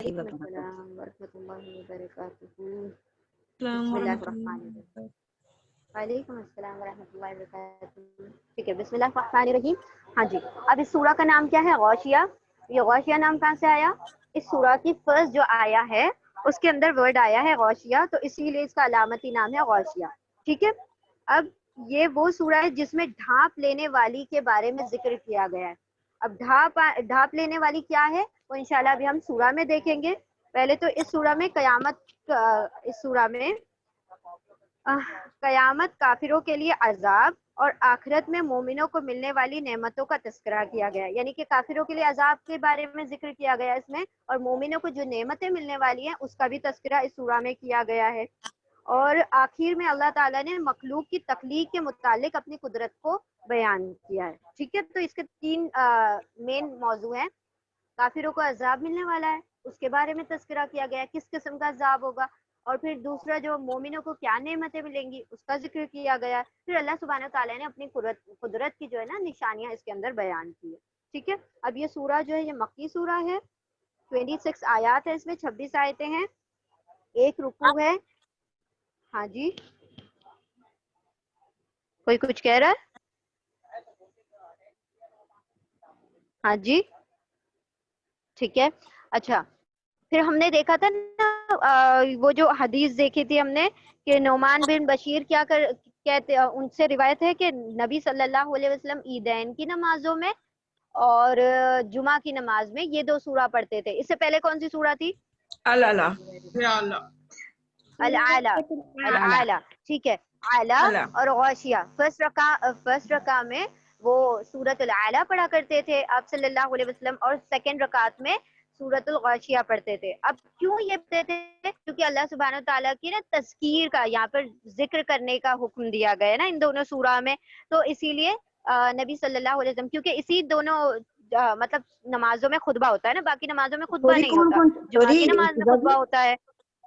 وعلیکم السلام ورحمۃ اللہ وبرکاتہ. السلام بسم اللہ ورحمۃ الرحمن اللہ الرحیم. وبرکاتہ. وعلیکم السلام ورحمۃ اللہ وبرکاتہ. ٹھیک ہے, بسم اللہ الرحمن الرحیم. ہاں جی, اب اس سورہ کا نام کیا ہے؟ غاشیہ. یہ غاشیہ نام کہاں سے آیا؟ اس سورہ کی فرسٹ جو آیا ہے اس کے اندر ورڈ آیا ہے غاشیہ, تو اسی لیے اس کا علامتی نام ہے غاشیہ. ٹھیک ہے, اب یہ وہ سورہ ہے جس میں ڈھانپ لینے والی کے بارے میں ذکر کیا گیا ہے. اب ڈھانپ لینے والی کیا ہے وہ انشاءاللہ ابھی ہم سورہ میں دیکھیں گے. پہلے تو اس سورہ میں قیامت, کافروں کے لیے عذاب اور آخرت میں مومنوں کو ملنے والی نعمتوں کا تذکرہ کیا گیا. یعنی کہ کافروں کے لیے عذاب کے بارے میں ذکر کیا گیا اس میں, اور مومنوں کو جو نعمتیں ملنے والی ہیں اس کا بھی تذکرہ اس سورہ میں کیا گیا ہے. اور آخر میں اللہ تعالیٰ نے مخلوق کی تخلیق کے متعلق اپنی قدرت کو بیان کیا ہے. ٹھیک ہے, تو اس کے 3 مین موضوع ہیں. کافروں کو عذاب ملنے والا ہے, اس کے بارے میں تذکرہ کیا گیا ہے کس قسم کا عذاب ہوگا. اور پھر دوسرا جو مومنوں کو کیا نعمتیں ملیں گی اس کا ذکر کیا گیا. پھر اللہ سبحانہ تعالیٰ نے اپنی قدرت کی جو ہے نا نشانیاں اس کے اندر بیان کی ہے. ٹھیک ہے, اب یہ سورہ جو ہے یہ مکی سورہ ہے. 26 آیات ہے, اس میں 26 آیتیں ہیں, 1 رکوع ہے. ہاں جی, کوئی کچھ کہہ رہا ہے؟ ہاں جی, ٹھیک ہے. اچھا, پھر ہم نے دیکھا تھا نا وہ جو حدیث دیکھی تھی ہم نے کہ نعمان بن بشیر کیا کہتے, ان سے روایت ہے کہ نبی صلی اللہ علیہ وسلم عیدین کی نمازوں میں اور جمعہ کی نماز میں یہ 2 سورہ پڑھتے تھے. اس سے پہلے کون سی سورہ تھی؟ العالی. ٹھیک ہے, اعلی اور غاشیہ. فرسٹ رکعہ میں وہ سورۃ العالی پڑھا کرتے تھے آپ صلی اللہ علیہ وسلم, اور سیکنڈ رکعت میں سورۃ الغاشیہ پڑھتے تھے. اب کیوں یہ پڑھتے تھے؟ کیونکہ اللہ سبحانہ وتعالیٰ کی نا تذکیر کا یہاں پر ذکر کرنے کا حکم دیا گیا ہے نا ان دونوں سورہ میں, تو اسی لیے نبی صلی اللہ علیہ وسلم, کیونکہ اسی دونوں مطلب نمازوں میں خطبہ ہوتا ہے نا, باقی نمازوں میں خطبہ نہیں ہوتا. جمعہ کی نماز میں خطبہ ہوتا ہے,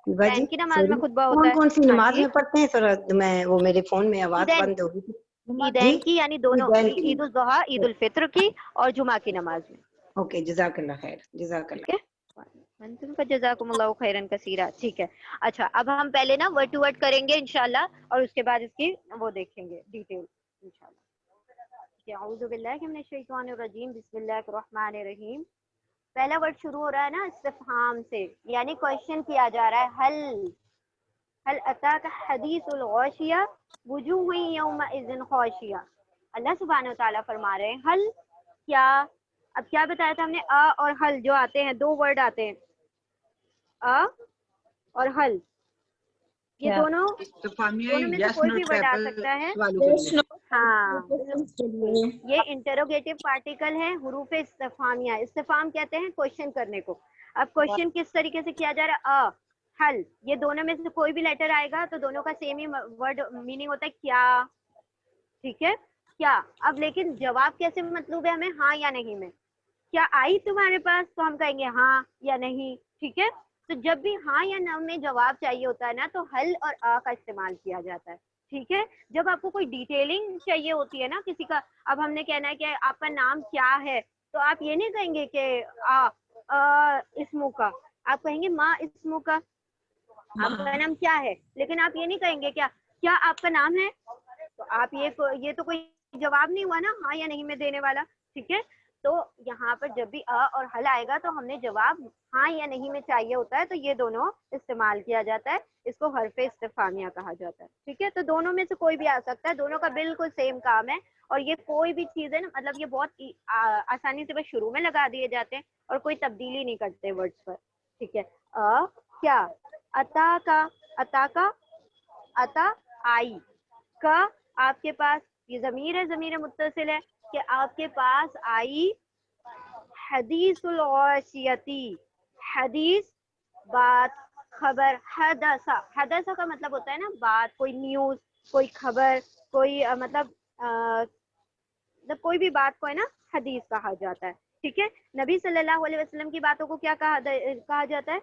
جی, عین کی نماز میں خطبہ ہوتا کون ہے. کون سی ہاں نماز جی, میں پڑھتے ہیں سر؟ میں وہ میرے فون میں آواز عیدین بند ہو گئی تھی. جی, عیدین کی, یعنی دونوں عیدین کی. عید الاضحیٰ عید الفطر کی اور جمعہ کی نماز میں. اوکے, جزاک اللہ خیر, جزاک اللہ. ٹھیک ہے, جزاکم اللہ خیرا کثیرا. ٹھیک ہے, اچھا, اب ہم پہلے نا ورڈ ٹو ورڈ کریں گے انشاءاللہ, اور اس کے بعد اس کی وہ دیکھیں گے ڈیٹیل انشاءاللہ. اعوذ باللہ من الشیطان الرجیم, بسم اللہ الرحمن الرحیم. پہلا ورڈ شروع ہو رہا ہے نا استفہام سے, یعنی کوشچن کیا جا رہا ہے. هل اتاک حدیث الغاشیہ وجوہ یومئذ خاشیہ. اللہ سبحانہ وتعالیٰ فرما رہے ہیں حل, کیا. اب کیا بتایا تھا ہم نے, اور حل جو آتے ہیں 2 ورڈ آتے ہیں, اور حل, یہ دونوں میں سے کوئی بھی ورڈ آ سکتا ہے. ہاں, یہ انٹروگیٹو پارٹیکل ہے, حروف استفہامیہ. استفہام کہتے ہیں کوشچن کرنے کو. اب کوشچن کس طریقے سے کیا جا رہا ہے؟ حل, یہ دونوں میں سے کوئی بھی لیٹر آئے گا تو دونوں کا سیم ہی ورڈ میننگ ہوتا ہے کیا. ٹھیک ہے, کیا. اب لیکن جواب کیسے مطلوب ہے ہمیں, ہاں یا نہیں میں. کیا آئی تمہارے پاس, تو ہم کہیں گے ہاں یا نہیں. ٹھیک ہے, تو جب بھی ہاں یا نہ میں جواب چاہیے ہوتا ہے نا, تو حل اور کا استعمال کیا جاتا ہے. ٹھیک ہے, جب آپ کو کوئی ڈیٹیلنگ چاہیے ہوتی ہے نا کسی کا, اب ہم نے کہنا ہے کہ آپ کا نام کیا ہے, تو آپ یہ نہیں کہیں گے کہ اسمو کا, آپ کہیں گے ماں اسمو کا. آپ کا نام کیا ہے, لیکن آپ یہ نہیں کہیں گے کیا آپ کا نام ہے. تو آپ یہ تو کوئی جواب نہیں ہوا نا ہاں یا نہیں میں دینے والا. ٹھیک ہے, تو یہاں پر جب بھی اور حل آئے گا تو ہم نے جواب ہاں یا نہیں میں چاہیے ہوتا ہے, تو یہ دونوں استعمال کیا جاتا ہے. اس کو حرف استفہامیہ کہا جاتا ہے. ٹھیک ہے, تو دونوں میں سے کوئی بھی آ سکتا ہے, دونوں کا بالکل سیم کام ہے. اور یہ کوئی بھی چیز ہے نا, مطلب یہ بہت آسانی سے بس شروع میں لگا دیے جاتے ہیں اور کوئی تبدیلی نہیں کرتے ورڈز پر. ٹھیک ہے, کیا. اتا کا اتا آئی, کا آپ کے پاس, یہ ضمیر ہے, ضمیر متصل ہے کہ آپ کے پاس آئی. حدیث الغاشیتی, حدیث بات, خبر. حدث کا مطلب ہوتا ہے نا بات, کوئی نیوز, کوئی خبر, کوئی مطلب کوئی بھی بات کو ہے نا حدیث کہا جاتا ہے. ٹھیک ہے, نبی صلی اللہ علیہ وسلم کی باتوں کو کیا کہا جاتا ہے؟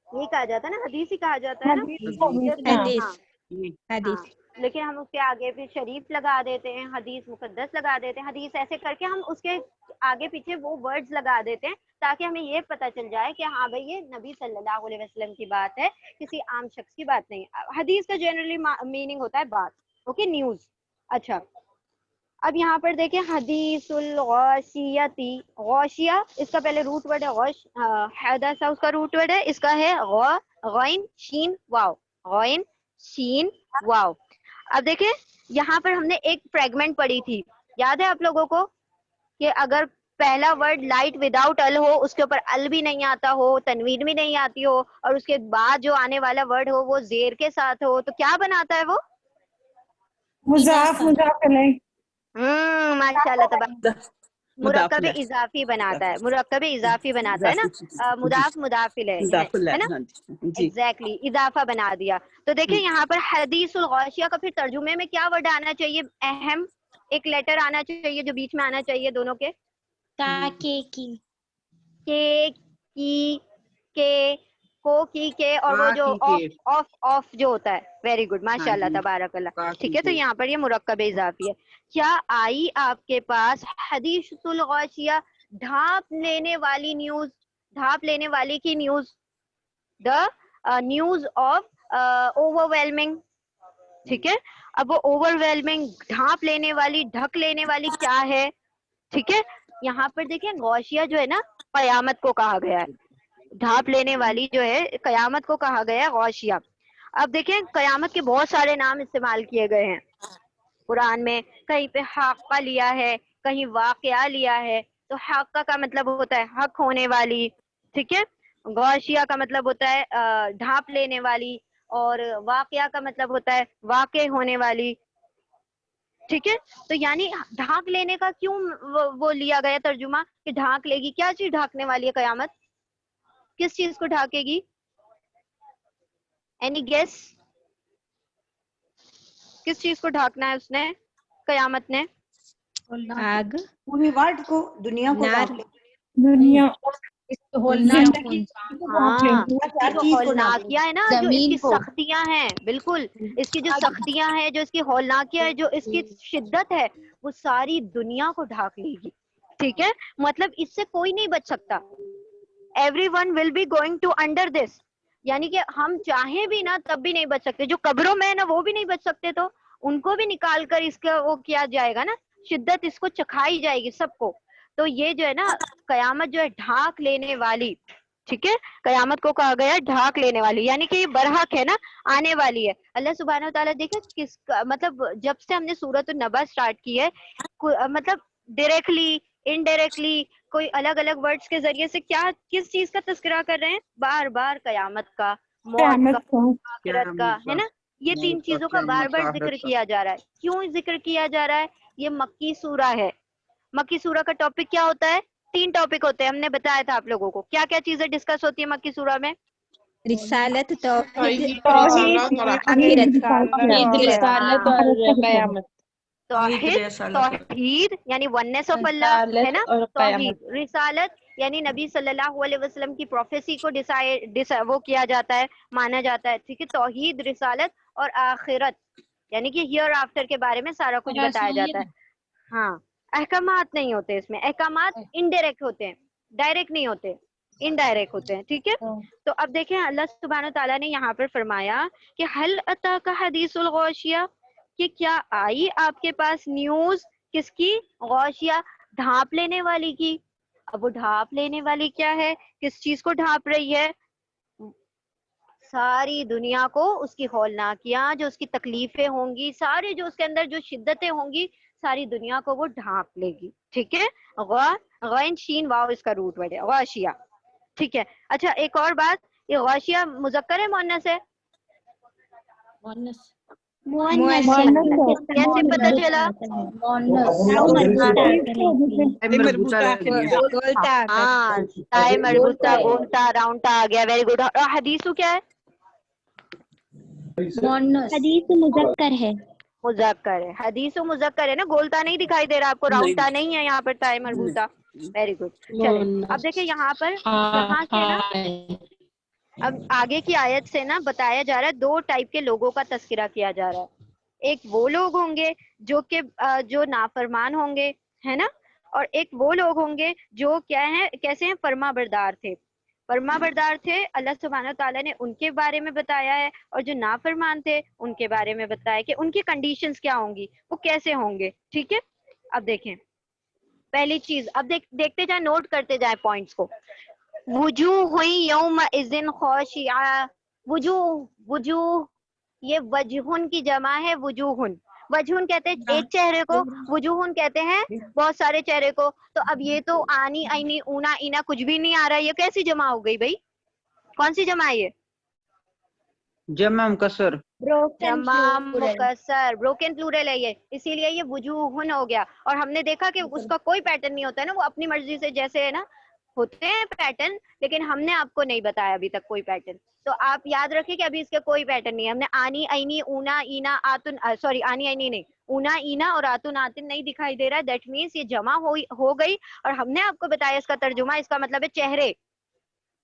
یہ کہا جاتا ہے نا, حدیث ہی کہا جاتا ہے نا. ہاں, لیکن ہم اس کے آگے پھر شریف لگا دیتے ہیں, حدیث مقدس لگا دیتے ہیں, حدیث ایسے کر کے ہم اس کے آگے پیچھے وہ ورڈز لگا دیتے ہیں تاکہ ہمیں یہ پتہ چل جائے کہ ہاں بھائی یہ نبی صلی اللہ علیہ وسلم کی بات ہے, کسی عام شخص کی بات نہیں. حدیث کا جنرلی میننگ ہوتا ہے بات, اوکے, نیوز. اچھا اب یہاں پر دیکھیں حدیث الغاشیتی, غاشیہ اس کا پہلے روٹ ورڈ ہے غش, حدث اس کا روٹ ورڈ ہے, اس کا ہے غین شین واو, غین شین واو. اب دیکھیں یہاں پر ہم نے ایک فریگمنٹ پڑھی تھی, یاد ہے آپ لوگوں کو, کہ اگر پہلا ورڈ لائٹ وداؤٹ ال ہو, اس کے اوپر ال بھی نہیں آتا ہو, تنوین بھی نہیں آتی ہو, اور اس کے بعد جو آنے والا ورڈ ہو وہ زیر کے ساتھ ہو, تو کیا بناتا ہے وہ؟ مضاف الیہ. ماشاء اللہ تبارک, مرکب اضافی بناتا ہے, مرکب اضافی بناتا ہے نا, مضاف مضاف الیہ ہے نا, ایگزیکٹلی اضافہ بنا دیا. تو دیکھیں یہاں پر حدیث الغاشیہ کا پھر ترجمے میں کیا ورڈ آنا چاہیے؟ اہم ایک لیٹر آنا چاہیے جو بیچ میں آنا چاہیے دونوں کے, کے, اور وہ جو آف جو ہوتا ہے. ویری گڈ, ماشاء اللہ تبارک اللہ. ٹھیک ہے, تو یہاں پر یہ مرکب اضافی ہے. کیا آئی آپ کے پاس حدیث الغاشیہ, ڈھانپ لینے والی نیوز, ڈھانپ لینے والی کی news, the news of over whelming. ٹھیک ہے, اب وہ اوور ویلمنگ, ڈھانپ لینے والی, ڈھک لینے والی کیا ہے؟ ٹھیک ہے, یہاں پر دیکھیں غاشیہ جو ہے نا قیامت کو کہا گیا ہے, ڈھانپ لینے والی جو ہے قیامت کو کہا گیا ہے غاشیہ. اب دیکھیں قیامت کے بہت سارے نام استعمال کیے گئے ہیں قرآن میں, کہیں پہ حاقہ لیا ہے, کہیں واقعہ لیا ہے. تو حاقہ کا مطلب ہوتا ہے حق ہونے والی, ٹھیک ہے, غاشیہ کا مطلب ہوتا ہے ڈھانپ لینے والی, اور واقعہ کا مطلب ہوتا ہے واقع ہونے والی. ٹھیک ہے, تو یعنی ڈھانک لینے کا کیوں وہ لیا گیا ترجمہ کہ ڈھانک لے گی؟ کیا چیز ڈھانکنے والی ہے قیامت؟ کس چیز کو ڈھانکے گی؟ Any guesses? کس چیز کو ڈھانکنا ہے اس نے, قیامت نے؟ آگ, پوری ورلڈ کو, دنیا کو ڈھانپ لے, دنیا ہاں, جو ہولناکیاں ہے نا, جو اس کی سختیاں ہیں, بالکل اس کی جو سختیاں ہیں, جو اس کی ہولناکیاں ہے, جو اس کی شدت ہے, وہ ساری دنیا کو ڈھانک لے گی. ٹھیک ہے, مطلب اس سے کوئی نہیں بچ سکتا. Everyone will be going to under this, یعنی کہ ہم چاہیں بھی نا تب بھی نہیں بچ سکتے. جو قبروں میں ہے نا وہ بھی نہیں بچ سکتے, تو ان کو بھی نکال کر اس کا وہ کیا جائے گا نا, شدت اس کو چکھائی جائے گی سب کو. تو یہ جو ہے نا قیامت جو ہے ڈھانک لینے والی, ٹھیک ہے, قیامت کو کہا گیا ڈھانک لینے والی, یعنی کہ یہ برحق ہے نا, آنے والی ہے. اللہ سبحانہ و تعالیٰ دیکھیں کس مطلب جب سے ہم نے سورۃ النبا اسٹارٹ کی ہے, مطلب ڈائریکٹلی انڈائریکٹلی کوئی الگ الگ ورڈز کے ذریعے سے کیا کس چیز کا تذکرہ کر رہے ہیں؟ بار بار قیامت کا, موت کا, آخرت کا, ہے نا, یہ تین چیزوں کا بار بار ذکر کیا جا رہا ہے. کیوں ذکر کیا جا رہا ہے؟ یہ مکی سورہ ہے. مکی سورہ کا ٹاپک کیا ہوتا ہے؟ 3 ٹاپک ہوتے ہیں, ہم نے بتایا تھا آپ لوگوں کو. کیا کیا چیزیں ڈسکس ہوتی ہیں مکی سورہ میں؟ رسالت, توحید, توحید یعنی وننس آف اللہ, ہے نا, توحید. رسالت یعنی نبی صلی اللہ علیہ وسلم کی پروفیسی کو وہ کیا جاتا ہے, مانا جاتا ہے. ٹھیک ہے, توحید, رسالت, اور آخرت یعنی کہ ہیئر آفٹر کے بارے میں سارا کچھ بتایا جاتا ہے. ہاں, احکامات نہیں ہوتے اس میں, احکامات انڈائریکٹ ہوتے ہیں, ڈائریکٹ نہیں ہوتے, انڈائریکٹ ہوتے ہیں. ٹھیک ہے, تو اب دیکھیں اللہ سبحانہ تعالیٰ نے یہاں پر فرمایا کہ حل اتاک حدیث الغاشیہ, کہ کیا آئی آپ کے پاس نیوز کس کی؟ غاشیہ, ڈھانپ لینے والی کی. اب وہ ڈھانپ لینے والی کیا ہے؟ کس چیز کو ڈھانپ رہی ہے؟ ساری دنیا کو, اس کی ہولناکیاں, جو اس کی تکلیفیں ہوں گی, سارے جو اس کے اندر جو شدتیں ہوں گی, ساری دنیا کو وہ ڈھانپ لے گی. ٹھیک ہے, غین شین واو اس کا روٹ ورڈ ہے غاشیہ. ٹھیک ہے, اچھا ایک اور بات, یہ غاشیہ مذکر ہے مؤنث ہے؟ کیسے پتہ چلا؟ ہاں, تائے مربوطہ, بولتا, راؤنڈا آ گیا. Very good. اور حدیث کیا ہے؟ حدیث مذکر ہے. مذکر ہے, حدیث و مذکر ہے نا, گولتا نہیں دکھائی دے رہا آپ کو, راؤنڈا نہیں ہے یہاں پر, تائے مربوطہ. Very good. چلیں اب دیکھیں یہاں پر, یہاں سے نا اب آگے کی آیت سے نا بتایا جا رہا ہے 2 ٹائپ کے لوگوں کا تذکرہ کیا جا رہا ہے. ایک وہ لوگ ہوں گے جو کہ جو نافرمان ہوں گے, ہے نا, اور ایک وہ لوگ ہوں گے جو کیا ہیں، کیسے ہیں، فرما بردار تھے. فرما بردار تھے، اللہ سبحانہ تعالیٰ نے ان کے بارے میں بتایا ہے، اور جو نافرمان تھے ان کے بارے میں بتایا کہ ان کی کنڈیشنز کیا ہوں گی، وہ کیسے ہوں گے. ٹھیک ہے، اب دیکھیں پہلی چیز، اب دیکھتے جائیں، نوٹ کرتے جائیں پوائنٹس کو. وجوہ یومئذ خاشعہ، وجوہ یہ وجہن کی جمع ہے، وجوہن. وجہن کہتے ہیں ایک چہرے کو، وجوہن کہتے ہیں بہت سارے چہرے کو. تو اب یہ تو آنی آئینی اونا اینا کچھ بھی نہیں آ رہا، یہ کیسی جمع ہو گئی بھائی؟ کون سی جمع ہے یہ؟ جمع مکسر. جمع مکسر، بروکن پلورل ہے یہ، اسی لیے یہ وجوہن ہو گیا. اور ہم نے دیکھا کہ اس کا کوئی پیٹرن نہیں ہوتا ہے نا، وہ اپنی مرضی سے جیسے ہے نا ہوتے ہیں پیٹرن، لیکن ہم نے آپ کو نہیں بتایا ابھی تک کوئی پیٹرن. تو آپ یاد رکھیں کہ ابھی اس کا کوئی پیٹرن نہیں ہے. ہم نے آنی آئینی اونا اینا آتن، سوری آنی آئینی نہیں، اونا اینا اور آتن آتن نہیں دکھائی دے رہا ہے. دیٹ مینس یہ جمع ہو گئی. اور ہم نے آپ کو بتایا اس کا ترجمہ، اس کا مطلب ہے چہرے.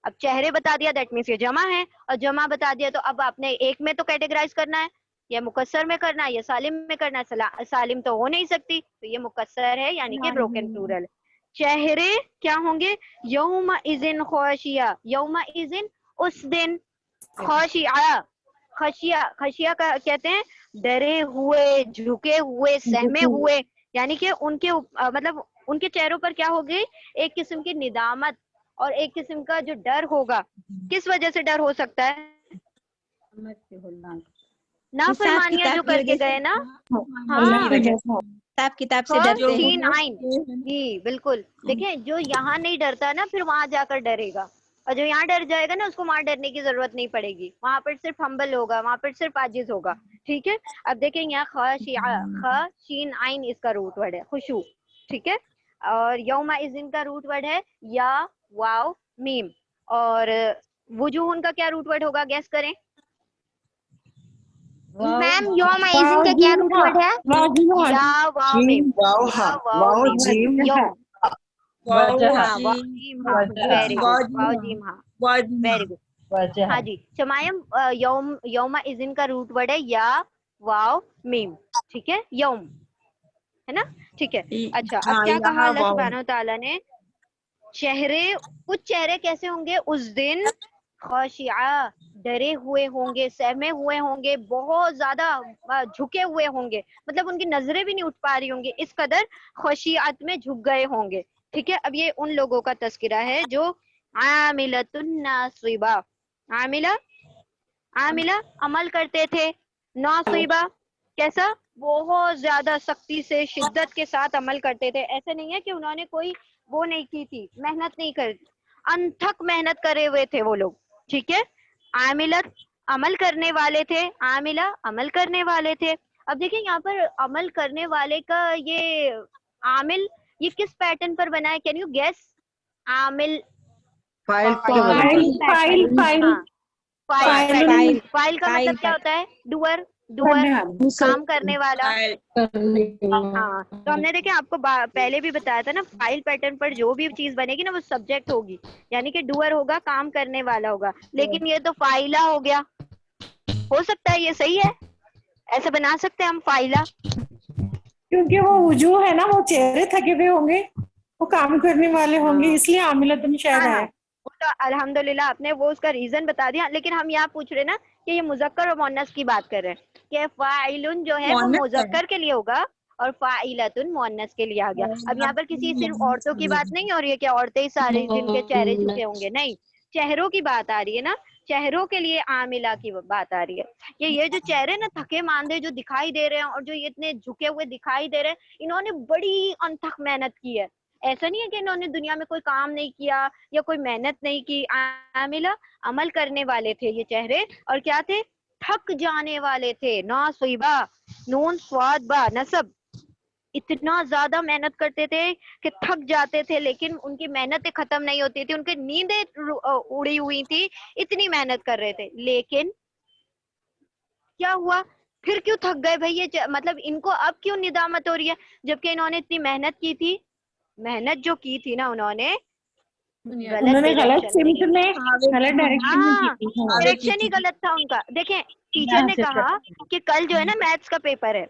اب چہرے بتا دیا، دیٹ مینس یہ جمع ہے. اور جمع بتا دیا تو اب آپ نے ایک میں تو کیٹیگرائز کرنا ہے، یا مکسر میں کرنا ہے یا سالم میں کرنا ہے. سالم تو ہو نہیں سکتی، تو یہ مکسر ہے یعنی کہ بروکن پلورل. چہرے کیا ہوں گے؟ یومئذ خاشعہ، یومئذ اس دن، خاشعہ، خشیہ کا کہتے ہیں ڈرے ہوئے، جھکے ہوئے، سہمے ہوئے. یعنی کہ ان کے مطلب ان کے چہروں پر کیا ہوگی؟ ایک قسم کی ندامت اور ایک قسم کا جو ڈر ہوگا. کس وجہ سے ڈر ہو سکتا ہے؟ نافرمانیاں جو کر کے گئے نا، حساب کتاب سے ڈرتے ہیں. جی بالکل. دیکھیں جو یہاں نہیں ڈرتا نا، پھر وہاں جا کر ڈرے گا. اور جو یہاں ڈر جائے گا نا، اس کو وہاں ڈرنے کی ضرورت نہیں پڑے گی. وہاں پر صرف ہمبل ہوگا، وہاں پر صرف عاجز ہوگا. ٹھیک ہے، اب دیکھیں یہاں خاشعہ، خ شین عین اس کا روٹ ورڈ ہے خشوع. ٹھیک ہے، اور یومئذ کا روٹ ورڈ ہے یا واو میم. اور وجوہن کا کیا روٹ ورڈ ہوگا؟ گیس کریں. میم یومئذ کا کیا روٹ ورڈ ہے؟ یا واو میم، یا واو میم، یوم واو جیم ہاں، ویری گڈ، واو جیم ہاں، ویری گڈ. ہاں جی شمائم، یومئذ کا روٹ ورڈ ہے یا واو میم. ٹھیک ہے، یوم ہے نا. ٹھیک ہے، اچھا اب کیا کہا اللہ سبحانہ تعالیٰ نے؟ چہرے، کچھ چہرے کیسے ہوں گے اس دن؟ خاشعہ، ڈرے ہوئے ہوں گے، سہمے ہوئے ہوں گے، بہت زیادہ جھکے ہوئے ہوں گے. مطلب ان کی نظریں بھی نہیں اٹھ پا رہی ہوں گی، اس قدر خشیعت میں جھک گئے ہوں گے. ٹھیک ہے، اب یہ ان لوگوں کا تذکرہ ہے جو عاملۃ ناصبہ، عاملہ عمل کرتے تھے، ناصبہ کیسا؟ بہت زیادہ سختی سے، شدت کے ساتھ عمل کرتے تھے. ایسے نہیں ہے کہ انہوں نے کوئی وہ نہیں کی تھی، محنت نہیں کر، انتھک محنت کرے ہوئے تھے وہ لوگ. ٹھیک ہے، عاملت عمل کرنے والے تھے، عاملہ عمل کرنے والے تھے. اب دیکھیں یہاں پر عمل کرنے والے کا یہ عامل، یہ کس پیٹرن پر بنا ہے؟ Can you guess? عامل فائل فائل کا مطلب کیا ہوتا ہے؟ ڈوئر، کام کرنے والا. ہاں تو ہم نے دیکھیں آپ کو پہلے بھی بتایا تھا نا، فائل پیٹرن پر جو بھی چیز بنے گی نا وہ سبجیکٹ ہوگی، یعنی کہ ڈوئر ہوگا، کام کرنے والا ہوگا. لیکن یہ تو فائلہ ہو گیا. ہو سکتا ہے یہ صحیح ہے، ایسے بنا سکتے ہیں ہم فائلہ، کیونکہ وہ وجوہ ہے نا، وہ چہرے تھکے ہوئے ہوں گے، وہ کام کرنے والے ہوں گے، اس لیے عاملۃ شاید ہے. تو الحمدللہ آپ نے وہ اس کا ریزن بتا دیا. لیکن ہم یہاں پوچھ رہے نا کہ یہ مذکر اور مؤنث کی بات کر رہے ہیں کہ فاعلن جو ہے وہ مذکر کے لیے ہوگا اور فاعلۃ مؤنث کے لیے آ گیا. اب یہاں پر کسی صرف عورتوں کی بات نہیں ہو رہی ہے کہ عورتیں ہی ساری جن کے چہرے جھکے ہوں گے، نہیں، چہروں کی بات آ رہی ہے نا، چہروں کے لیے عاملہ کی بات آ رہی ہے. یہ جو چہرے نا تھکے ماندے جو دکھائی دے رہے ہیں اور جو یہ اتنے جھکے ہوئے دکھائی دے رہے ہیں، انہوں نے بڑی انتھک محنت کی ہے. ایسا نہیں ہے کہ انہوں نے دنیا میں کوئی کام نہیں کیا یا کوئی محنت نہیں کی. عاملہ عمل کرنے والے تھے یہ چہرے، اور کیا تھے؟ تھک جانے والے تھے. ناصبہ، نون صاد با نصب، اتنا زیادہ محنت کرتے تھے کہ تھک جاتے تھے، لیکن ان کی محنتیں ختم نہیں ہوتی تھی، ان کی نیندیں اڑی ہوئی تھی، اتنی محنت کر رہے تھے. لیکن کیا ہوا؟ پھر کیوں تھک گئے بھائی؟ یہ مطلب ان کو اب کیوں ندامت ہو رہی ہے جبکہ انہوں نے اتنی محنت کی تھی؟ محنت جو کی تھی نا انہوں نے غلط ڈائریکشن ہی غلط تھا ان کا. دیکھیں ٹیچر نے کہا کہ کل جو ہے نا میتھس کا پیپر ہے،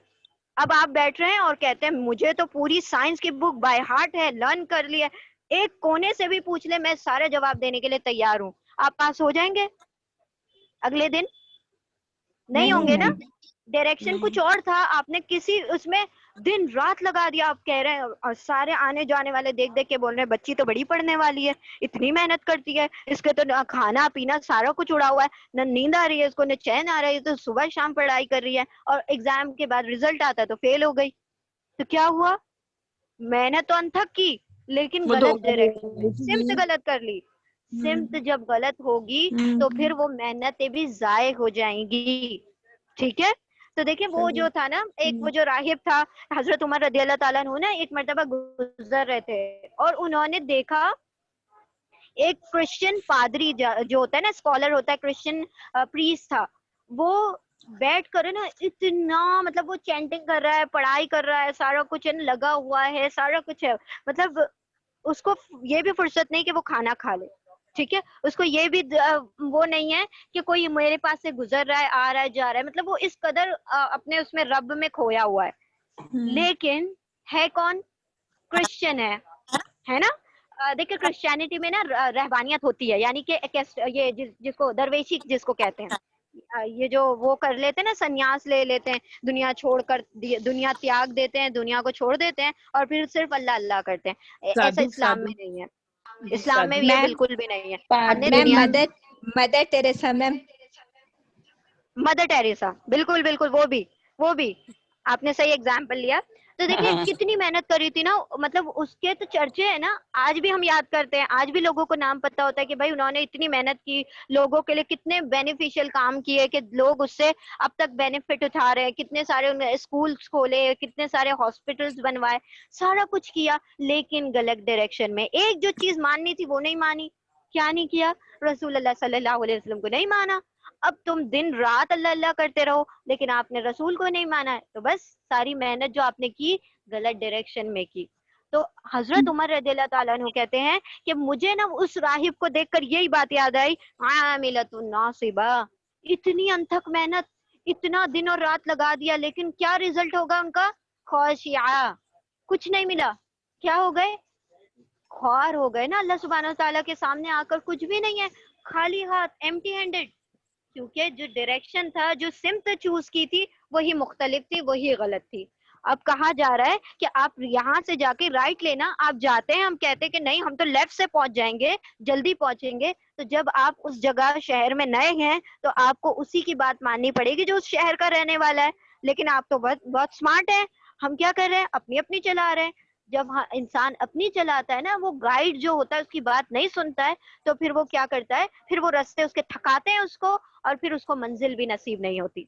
اب آپ بیٹھ رہے ہیں اور کہتے ہیں مجھے تو پوری سائنس کی بک بائی ہارٹ ہے، لرن کر لی ہے، ایک کونے سے بھی پوچھ لے میں سارے جواب دینے کے لیے تیار ہوں، آپ پاس ہو جائیں گے اگلے دن؟ نہیں ہوں گے نا. ڈائریکشن کچھ اور تھا، آپ نے کسی اس میں دن رات لگا دیا. آپ کہہ رہے ہیں اور سارے آنے جانے والے دیکھ دیکھ کے بول رہے ہیں بچی تو بڑی پڑھنے والی ہے، اتنی محنت کرتی ہے، اس کے تو کھانا پینا سارا کچھ اڑا ہوا ہے، نہ نیند آ رہی ہے اس کو، نہ چین آ رہا ہے، تو صبح شام پڑھائی کر رہی ہے، اور ایگزام کے بعد رزلٹ آتا ہے تو فیل ہو گئی. تو کیا ہوا؟ محنت تو انتھک کی لیکن غلط ڈائریکشن میں، سمت غلط کر لی. سمت جب غلط ہوگی تو پھر وہ محنتیں بھی ضائع ہو جائیں گی. ٹھیک ہے. تو دیکھیں وہ جو تھا نا، ایک وہ جو راہب تھا حضرت عمر رضی اللہ تعالیٰ عنہ نا، ایک مرتبہ گزر رہے تھے اور انہوں نے دیکھا ایک کرسچن پادری جو ہوتا ہے نا، اسکالر ہوتا ہے، کرسچن پریسٹ تھا، وہ بیٹھ کر نا اتنا مطلب وہ چینٹنگ کر رہا ہے، پڑھائی کر رہا ہے، سارا کچھ لگا ہوا ہے، سارا کچھ ہے، مطلب اس کو یہ بھی فرصت نہیں کہ وہ کھانا کھا لے. ٹھیک ہے. اس کو یہ بھی وہ نہیں ہے کہ کوئی میرے پاس سے گزر رہا ہے، آ رہا ہے، جا رہا ہے، مطلب وہ اس قدر اپنے اس میں رب میں کھویا ہوا ہے. لیکن ہے کون؟ کرسچن ہے نا. دیکھیں کرسچینٹی میں نا رہبانیت ہوتی ہے، یعنی کہ یہ جس کو درویشی جس کو کہتے ہیں، یہ جو وہ کر لیتے ہیں نا، سنیاس لے لیتے ہیں، دنیا چھوڑ کر دنیا تیاگ دیتے ہیں، دنیا کو چھوڑ دیتے ہیں اور پھر صرف اللہ اللہ کرتے ہیں. ایسا اسلام میں نہیں ہے، اسلام میں یہ بالکل بھی نہیں ہے. ہم نے دنیا مدر ٹیریسا میم، مدر ٹیریسا، بالکل بالکل، وہ بھی آپ نے صحیح ایگزامپل لیا. تو دیکھیں کتنی محنت کری تھی نا، مطلب اس کے تو چرچے ہیں نا، آج بھی ہم یاد کرتے ہیں، آج بھی لوگوں کو نام پتا ہوتا ہے کہ بھائی انہوں نے اتنی محنت کی، لوگوں کے لیے کتنے بینیفیشل کام کیے کہ لوگ اس سے اب تک بینیفٹ اٹھا رہے ہیں، کتنے سارے اسکولز کھولے، کتنے سارے ہاسپٹلز بنوائے، سارا کچھ کیا، لیکن غلط ڈائریکشن میں. ایک جو چیز ماننی تھی وہ نہیں مانی. کیا نہیں کیا؟ رسول اللہ صلی اللہ علیہ وسلم کو نہیں مانا. اب تم دن رات اللہ اللہ کرتے رہو لیکن آپ نے رسول کو نہیں مانا ہے، تو بس ساری محنت جو آپ نے کی غلط ڈائریکشن میں کی. تو حضرت عمر رضی اللہ تعالیٰ عنہ کہتے ہیں کہ مجھے نا اس راہب کو دیکھ کر یہی بات یاد آئی، عاملۃ ناصبہ، اتنی انتھک محنت، اتنا دن اور رات لگا دیا، لیکن کیا رزلٹ ہوگا ان کا؟ خاشعہ، کچھ نہیں ملا. کیا ہو گئے؟ خوار ہو گئے نا، اللہ سبحانہ وتعالیٰ کے سامنے آ کر کچھ بھی نہیں ہے، خالی ہاتھ، ایمٹی ہینڈڈ. کیونکہ جو ڈائریکشن تھا، جو سمت چوز کی تھی وہی مختلف تھی، وہی غلط تھی. اب کہا جا رہا ہے کہ آپ یہاں سے جا کے رائٹ لینا، آپ جاتے ہیں، ہم کہتے ہیں کہ نہیں ہم تو لیفٹ سے پہنچ جائیں گے، جلدی پہنچیں گے. تو جب آپ اس جگہ شہر میں نئے ہیں تو آپ کو اسی کی بات ماننی پڑے گی جو اس شہر کا رہنے والا ہے. لیکن آپ تو بہت اسمارٹ ہیں، ہم کیا کر رہے ہیں؟ اپنی چلا رہے ہیں. جب انسان اپنی چلاتا ہے نا، وہ گائیڈ جو ہوتا ہے اس کی بات نہیں سنتا ہے، تو پھر وہ کیا کرتا ہے؟ پھر وہ رستے اس کے تھکاتے ہیں اس کو، اور پھر اس کو منزل بھی نصیب نہیں ہوتی.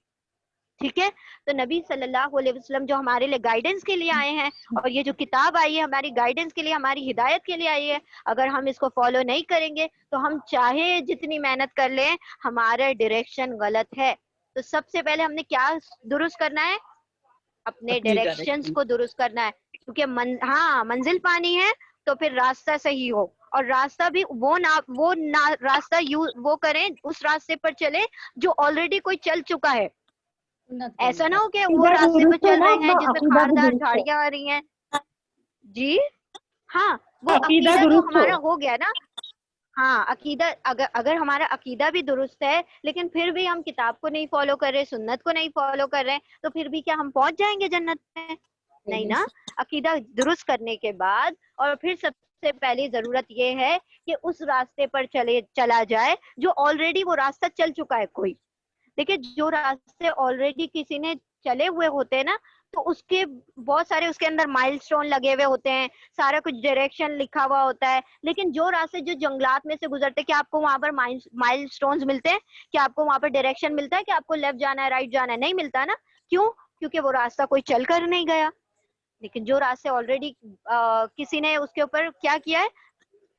ٹھیک ہے. تو نبی صلی اللہ علیہ وسلم جو ہمارے لیے گائیڈنس کے لیے آئے ہیں، اور یہ جو کتاب آئی ہے ہماری گائیڈنس کے لیے، ہماری ہدایت کے لیے آئی ہے، اگر ہم اس کو فالو نہیں کریں گے تو ہم چاہے جتنی محنت کر لیں ہمارا ڈائریکشن غلط ہے. تو سب سے پہلے ہم نے کیا درست کرنا ہے؟ اپنے ڈائریکشنز کو درست کرنا ہے. کیونکہ منزل پانی ہے تو پھر راستہ صحیح ہو، اور راستہ بھی وہ راستہ وہ کریں، اس راستے پر چلیں جو آلریڈی کوئی چل چکا ہے. ایسا نہ ہو کہ وہ راستے پہ چل رہے ہیں جس میں خاردار جھاڑیاں آ رہی ہیں. جی ہاں، وہ عقیدہ تو ہمارا ہو گیا نا. ہاں عقیدہ، اگر ہمارا عقیدہ بھی درست ہے لیکن پھر بھی ہم کتاب کو نہیں فالو کر رہے، سنت کو نہیں فالو کر رہے، تو پھر بھی کیا ہم پہنچ جائیں گے جنت میں؟ نہیں نا. عقیدہ درست کرنے کے بعد، اور پھر سب سے پہلی ضرورت یہ ہے کہ اس راستے پر چلا جائے جو آلریڈی وہ راستہ چل چکا ہے. کوئی دیکھیں جو راستے آلریڈی کسی نے چلے ہوئے ہوتے ہیں نا، تو اس کے بہت سارے اس کے اندر مائل سٹون لگے ہوئے ہوتے ہیں، سارا کچھ ڈائریکشن لکھا ہوا ہوتا ہے. لیکن جو راستے جو جنگلات میں سے گزرتے، کیا آپ کو وہاں پر مائل سٹونز ملتے ہیں؟ کیا آپ کو وہاں پر ڈائریکشن ملتا ہے کہ آپ کو لیفٹ جانا ہے، رائٹ جانا ہے؟ نہیں ملتا نا. کیوں؟ کیونکہ وہ راستہ کوئی چل کر نہیں گیا. لیکن جو راستے آلریڈی کسی نے اس کے اوپر کیا کیا ہے،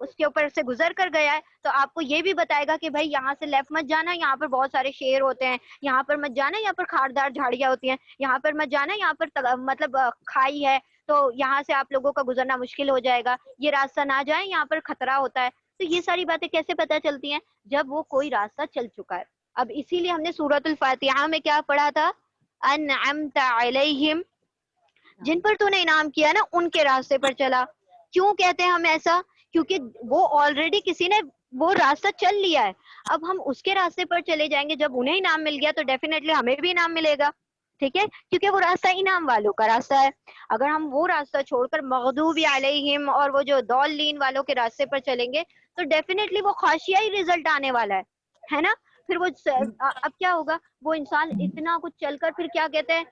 اس کے اوپر سے گزر کر گیا ہے، تو آپ کو یہ بھی بتائے گا کہ بھائی یہاں سے لیفٹ مت جانا، یہاں پر بہت سارے شیر ہوتے ہیں، یہاں پر مت جانا، یہاں پر خاردار جھاڑیاں ہوتی ہیں، یہاں پر مت جانا، یہاں پر مطلب کھائی ہے، تو یہاں سے آپ لوگوں کا گزرنا مشکل ہو جائے گا، یہ راستہ نہ جائیں، یہاں پر خطرہ ہوتا ہے. تو یہ ساری باتیں کیسے پتہ چلتی ہیں؟ جب وہ کوئی راستہ چل چکا ہے. اب اسی لیے ہم نے سورۃ الفاتحہ میں کیا پڑھا تھا؟ انعمت علیہم جن پر تو نے انعام کیا نا ان کے راستے پر چلا. کیوں کہتے ہیں ہم ایسا؟ کیونکہ وہ آلریڈی کسی نے وہ راستہ چل لیا ہے. اب ہم اس کے راستے پر چلے جائیں گے, جب انہیں انعام مل گیا تو ڈیفینیٹلی ہمیں بھی انعام ملے گا. ٹھیک ہے, کیونکہ وہ راستہ انعام والوں کا راستہ ہے. اگر ہم وہ راستہ چھوڑ کر مغضوب علیہم اور وہ جو ضالین والوں کے راستے پر چلیں گے تو ڈیفینیٹلی وہ خاشیہ ہی رزلٹ آنے والا ہے نا. پھر وہ اب کیا ہوگا, وہ انسان اتنا کچھ چل کر پھر کیا کہتے ہیں,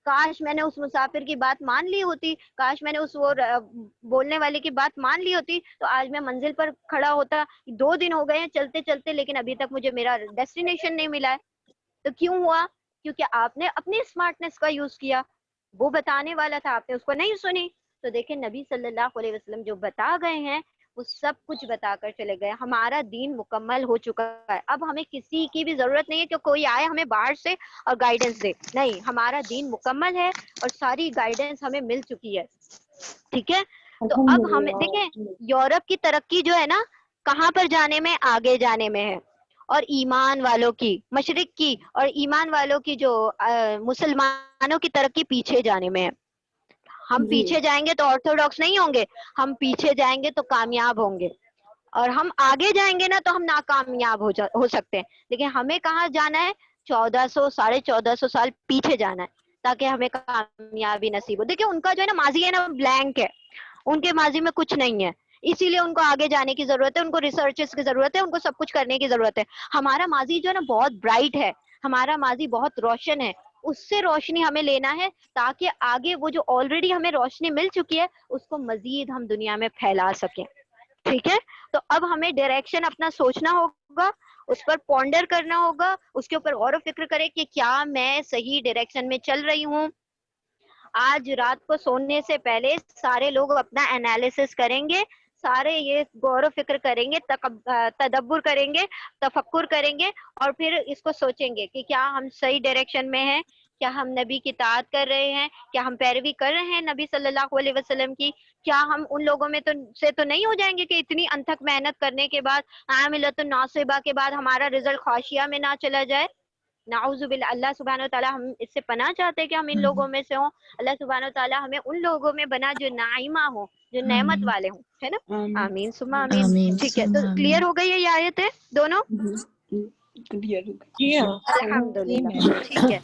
کاش میں نے اس مسافر کی بات مان لی ہوتی, کاش میں نے اس وہ بولنے والے کی بات مان لی ہوتی تو آج میں منزل پر کھڑا ہوتا. 2 دن ہو گئے ہیں چلتے چلتے, لیکن ابھی تک مجھے میرا ڈیسٹینیشن نہیں ملا ہے. تو کیوں ہوا؟ کیونکہ آپ نے اپنی اسمارٹنس کا یوز کیا. وہ بتانے والا تھا, آپ نے اس کو نہیں سنی. تو دیکھیں نبی صلی اللہ علیہ وسلم جو بتا گئے ہیں وہ سب کچھ بتا کر چلے گئے. ہمارا دین مکمل ہو چکا ہے. اب ہمیں کسی کی بھی ضرورت نہیں ہے کہ کوئی آئے ہمیں باہر سے اور گائیڈنس دے. نہیں, ہمارا دین مکمل ہے اور ساری گائیڈنس ہمیں مل چکی ہے. ٹھیک ہے, تو اب ہمیں دیکھیں یورپ کی ترقی جو ہے نا کہاں پر جانے میں, آگے جانے میں ہے, اور ایمان والوں کی, مشرق کی اور ایمان والوں کی جو مسلمانوں کی ترقی پیچھے جانے میں ہے. ہم پیچھے جائیں گے تو آرتھوڈاکس نہیں ہوں گے, ہم پیچھے جائیں گے تو کامیاب ہوں گے, اور ہم آگے جائیں گے نا تو ہم ناکامیاب ہو سکتے ہیں. لیکن ہمیں کہاں جانا ہے؟ 1400-1450 سال پیچھے جانا ہے تاکہ ہمیں کامیابی نصیب ہو. دیکھیں ان کا جو ہے نا ماضی ہے نا بلینک ہے, ان کے ماضی میں کچھ نہیں ہے, اسی لیے ان کو آگے جانے کی ضرورت ہے, ان کو ریسرچز کی ضرورت ہے, ان کو سب کچھ کرنے کی ضرورت ہے. ہمارا ماضی جو ہے نا بہت برائٹ ہے, ہمارا ماضی بہت روشن ہے, اس سے روشنی ہمیں لینا ہے تاکہ آگے وہ جو آلریڈی ہمیں روشنی مل چکی ہے اس کو مزید ہم دنیا میں پھیلا سکیں. ٹھیک ہے, تو اب ہمیں ڈائریکشن اپنا سوچنا ہوگا, اس پر پونڈر کرنا ہوگا, اس کے اوپر غور و فکر کرے کہ کیا میں صحیح ڈائریکشن میں چل رہی ہوں. آج رات کو سونے سے پہلے سارے لوگ اپنا انالیسس کریں گے, سارے یہ غور و فکر کریں گے, تدبر کریں گے, تفکر کریں گے, اور پھر اس کو سوچیں گے کہ کیا ہم صحیح ڈائریکشن میں ہیں, کیا ہم نبی کی اطاعت کر رہے ہیں, کیا ہم پیروی کر رہے ہیں نبی صلی اللہ علیہ وسلم کی, کیا ہم ان لوگوں میں تو نہیں ہو جائیں گے کہ اتنی انتھک محنت کرنے کے بعد, عاملۃ ناصبہ کے بعد ہمارا رزلٹ خاشیہ میں نہ چلا جائے. نعوذ باللہ, اللہ سبحانہ وتعالی ہم اس سے پناہ چاہتے ہیں کہ ہم ان لوگوں میں سے ہوں. اللہ سبحانہ وتعالی ہمیں ان لوگوں میں بنا جو نعیمہ ہوں, جو نعمت والے ہوں, ہے نا. آمین ثم آمین. ٹھیک ہے, تو کلیئر ہو گئی ہے یہ آیتیں دونوں؟ الحمدللہ. ٹھیک ہے,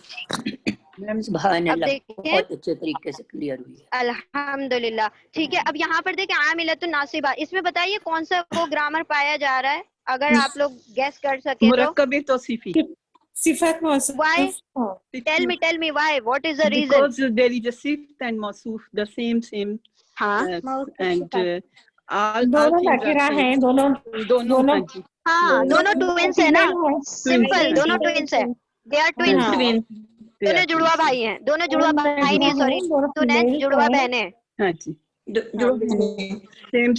سبحان اب اللہ, دیکھیں بہت اچھے طریقے سے کلیئر ہوئی ہے. الحمدللہ. ٹھیک ہے, اب یہاں پر دیکھیں عاملۃ ناصبہ, اس میں بتائیے کون سا وہ گرامر پایا جا رہا ہے, اگر آپ لوگ گیس کر سکے تو. مرکب توصیفی. صفت Why? موصوف. Tell me why, what is the reason? Because there is a sift and mausoof, the same, ہاں and all دونوں things are نکرہ same. ہیں, دونوں دونوں ہاں جی. ہاں, دونوں ٹوئنس ہیں نا, سمپل, دونوں Twins. ٹوئنس ہیں, دے آر ٹوئنس, دونوں جڑوا بھائی ہیں, دونوں جڑوا بھائی نہیں, سوری تونین جڑوا بہنیں. ہاں جی,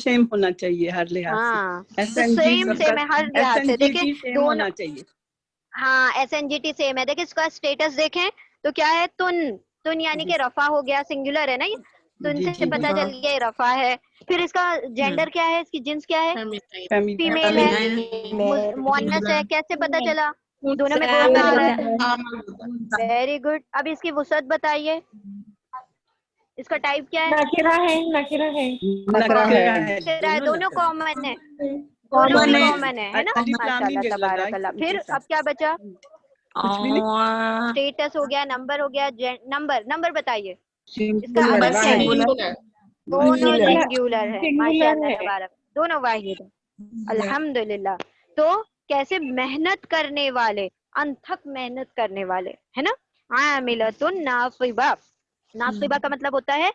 سیم ہونا چاہیے ہر لحاظ سے. ہاں, تو سیم ہے ہر لحاظ سے. دیکھیں سیم دونوں, ہونا چاہیے. ہاں SNGT سیم ہے. دیکھیں اس کا اسٹیٹس دیکھیں تو کیا ہے, تن یعنی کہ رفع ہو گیا, سنگولر ہے نا یہ, تن سے پتہ چل گیا یہ رفع ہے. پھر اس کا جینڈر کیا ہے, اس کی جنس کیا ہے, فیمیل ہے, مؤنث ہے, کیسے پتہ چلا, دونوں میں کون آ رہا ہے. Very good. اب اس کی وسعت بتائیے, اس کا ٹائپ کیا ہے, نکرہ ہے. دونوں کامن ہے, دونوں ہی کامن ہے نا. ماشاء اللہ تبارک اللہ. پھر اب کیا بچا, اسٹیٹس ہو گیا, نمبر ہو گیا, نمبر بتائیے, اس کا عدد کیا ہے, دونوں سنگولر ہے. ماشاء اللہ تبارک, دونوں واحد ہے. الحمدللہ. تو کیسے محنت کرنے والے, انتھک محنت کرنے والے, ہے نا. عاملۃ ناصبہ, ناصبہ کا مطلب ہوتا ہے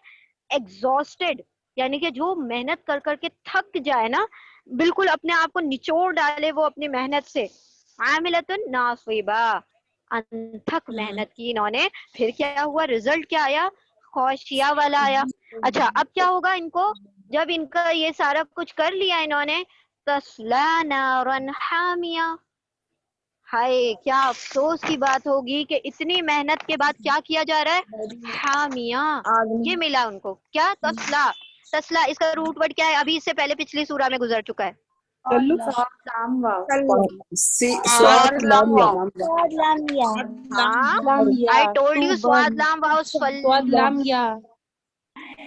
ایگزاسٹڈ, یعنی کہ جو محنت کر کر کے تھک جائے نا, بالکل اپنے آپ کو نچوڑ ڈالے وہ اپنی محنت سے. عاملۃ ناصبہ, انتھک محنت کی انہوں نے. پھر کیا ہوا, رزلٹ کیا آیا, خاشیہ والا آیا. اچھا اب کیا ہوگا ان کو, جب ان کا یہ سارا کچھ کر لیا انہوں نے, تصلی نارا حامیہ. ہائے کیا افسوس کی بات ہوگی کہ اتنی محنت کے بعد کیا کیا جا رہا ہے, حامیہ, یہ ملا ان کو. کیا, تسلا, اس کا روٹ ورڈ کیا ہے, ابھی اس سے پہلے پچھلی سورہ میں گزر چکا ہے. ہاں, I told you سواد لام واو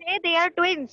say they are twins,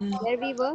Where we were,